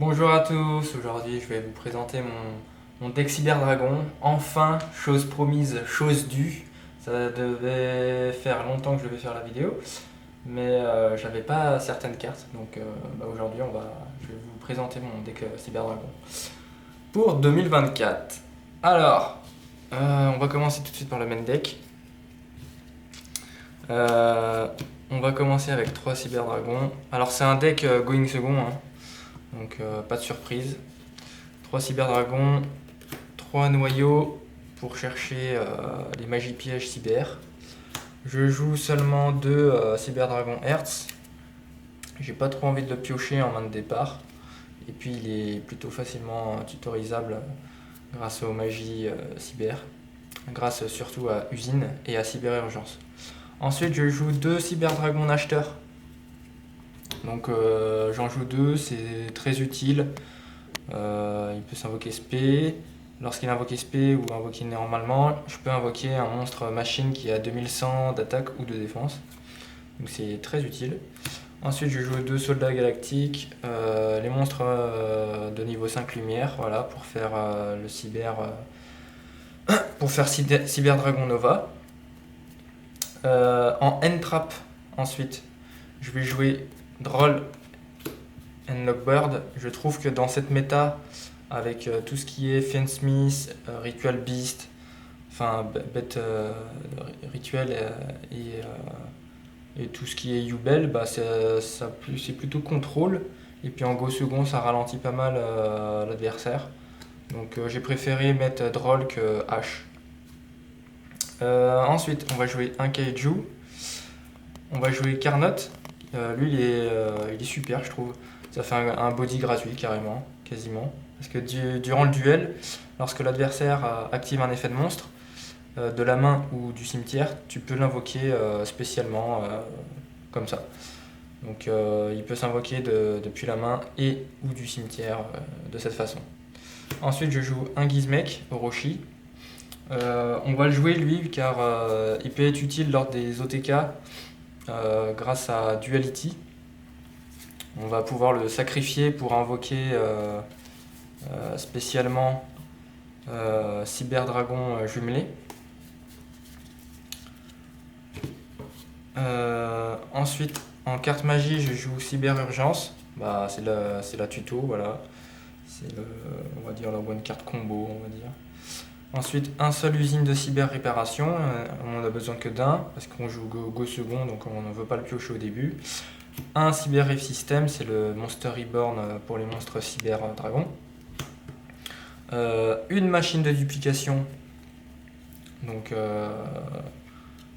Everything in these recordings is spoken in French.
Bonjour à tous, aujourd'hui je vais vous présenter mon deck Cyber Dragon. Enfin, chose promise, chose due. Ça devait faire longtemps que je devais faire la vidéo, mais j'avais pas certaines cartes. Donc aujourd'hui je vais vous présenter mon deck Cyber Dragon pour 2024. Alors, on va commencer tout de suite par le main deck. On va commencer avec 3 Cyber Dragons. Alors c'est un deck going second, hein, donc pas de surprise. 3 Cyber Dragons, 3 noyaux pour chercher les magies pièges cyber. Je joue seulement 2 Cyber Dragon Hertz. J'ai pas trop envie de le piocher en main de départ. Et puis il est plutôt facilement tutorisable grâce aux magies cyber. Grâce surtout à Usine et à Cyber Urgence. Ensuite je joue 2 Cyber Dragon acheteurs. Donc j'en joue 2, c'est très utile. Il peut s'invoquer SP. Lorsqu'il invoque SP ou invoqué normalement, je peux invoquer un monstre machine qui a 2100 d'attaque ou de défense. Donc c'est très utile. Ensuite je joue 2 soldats galactiques, les monstres de niveau 5 lumière, voilà, pour faire le cyber pour faire Cyber Dragon Nova. En N-Trap ensuite, je vais jouer Droll and Lockbird. Je trouve que dans cette méta, avec tout ce qui est Fiend Smith, Ritual Beast, enfin bête rituel et tout ce qui est Yubel, bah, c'est plutôt contrôle. Et puis en go second, ça ralentit pas mal l'adversaire. Donc j'ai préféré mettre Droll que H. Ensuite, on va jouer un Kaiju. On va jouer Carnot. Lui, il est super, je trouve. Ça fait un body gratuit, carrément, quasiment. Parce que durant le duel, lorsque l'adversaire active un effet de monstre, de la main ou du cimetière, tu peux l'invoquer spécialement comme ça. Donc il peut s'invoquer depuis la main et ou du cimetière de cette façon. Ensuite, je joue un Gizmek, Orochi. On va le jouer lui car il peut être utile lors des OTK grâce à Duality. On va pouvoir le sacrifier pour invoquer spécialement Cyber Dragon jumelé. Ensuite, en carte magie, je joue Cyber Urgence. Bah, c'est la tuto, voilà. On va dire la one card combo, on va dire. Ensuite, un seul usine de cyber réparation. On en a besoin que d'un parce qu'on joue go second, donc on ne veut pas le piocher au début. Un cyber Reef System, c'est le Monster Reborn pour les monstres cyber dragon. Une machine de duplication. Donc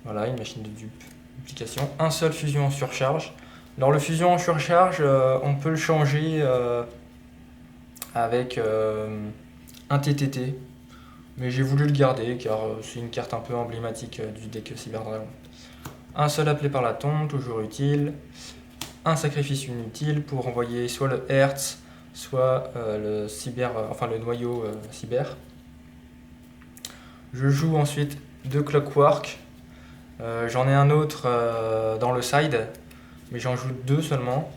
voilà, une machine de duplication. Un seul fusion en surcharge. Alors le fusion en surcharge, on peut le changer avec un TTT. Mais j'ai voulu le garder car c'est une carte un peu emblématique du deck Cyber Dragon. Un seul appelé par la tombe, toujours utile. Un sacrifice inutile pour envoyer soit le Hertz, soit le noyau cyber. Je joue ensuite 2 Clockwork. J'en ai un autre dans le side, mais j'en joue 2 seulement.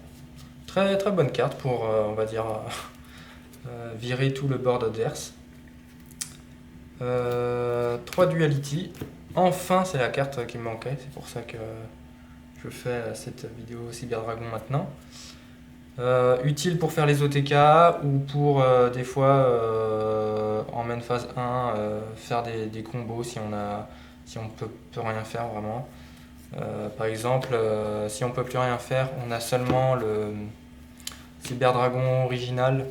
Très très bonne carte pour, on va dire, virer tout le board adverse. 3 Duality. Enfin, c'est la carte qui me manquait, c'est pour ça que je fais cette vidéo Cyber Dragon maintenant. Utile pour faire les OTK ou pour des fois en main phase 1 faire des combos si on peut rien faire vraiment. Par exemple, si on peut plus rien faire, on a seulement le Cyber Dragon original.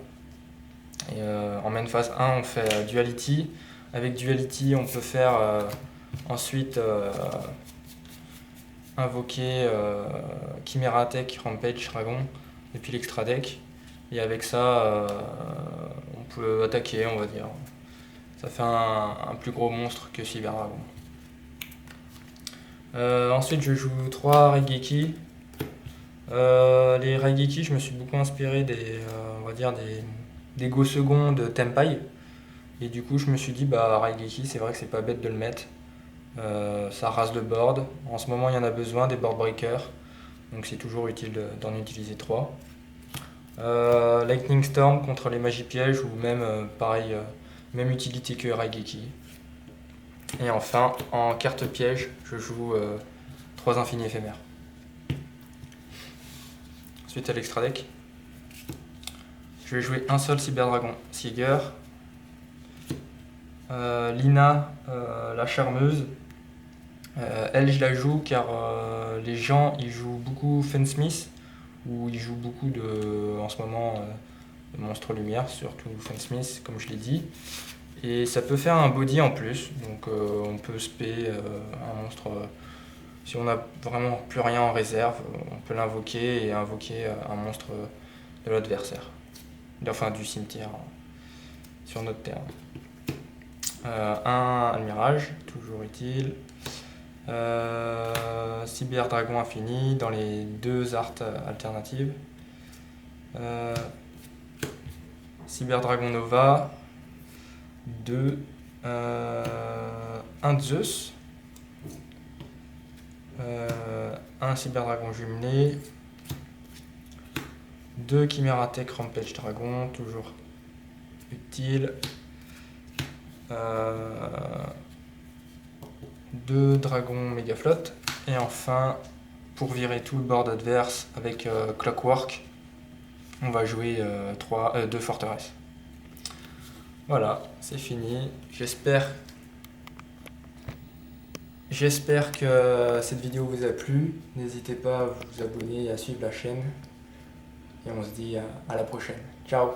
Et en main phase 1, on fait Duality. Avec Duality, on peut faire ensuite invoquer Chimera Tech, Rampage Dragon, et puis l'extra deck. Et avec ça, on peut attaquer, on va dire. Ça fait un plus gros monstre que Cyber Dragon. Ensuite, je joue 3 Raigeki. Les Raigeki, je me suis beaucoup inspiré on va dire des Go Second de Tenpai. Et du coup, je me suis dit, bah, Raigeki, c'est vrai que c'est pas bête de le mettre. Ça rase le board. En ce moment, il y en a besoin, des board breakers. Donc c'est toujours utile d'en utiliser 3. Lightning Storm contre les magies pièges ou même pareil, même utilité que Raigeki. Et enfin, en carte piège, je joue 3 infinis éphémères. Suite à l'extra deck, je vais jouer un seul Cyberdragon Seeger. Lina, la charmeuse. Elle, je la joue car les gens ils jouent beaucoup Fensmith, ou ils jouent beaucoup en ce moment de monstres lumière, surtout Fensmith comme je l'ai dit. Et ça peut faire un body en plus, donc on peut spé un monstre. Si on n'a vraiment plus rien en réserve, on peut l'invoquer et invoquer un monstre de l'adversaire, enfin du cimetière sur notre terrain. Un admirage, toujours utile. Cyberdragon infini dans les 2 arts alternatives. Cyberdragon Nova, 2. Un Zeus. Un Cyberdragon jumelé. 2 Chimera Tech Rampage Dragon, toujours utile. 2 dragons Megaflotte. Et enfin, pour virer tout le board adverse avec Clockwork, on va jouer 2 forteresses. Voilà, c'est fini. J'espère que cette vidéo vous a plu. N'hésitez pas à vous abonner et à suivre la chaîne. Et on se dit à la prochaine. Ciao!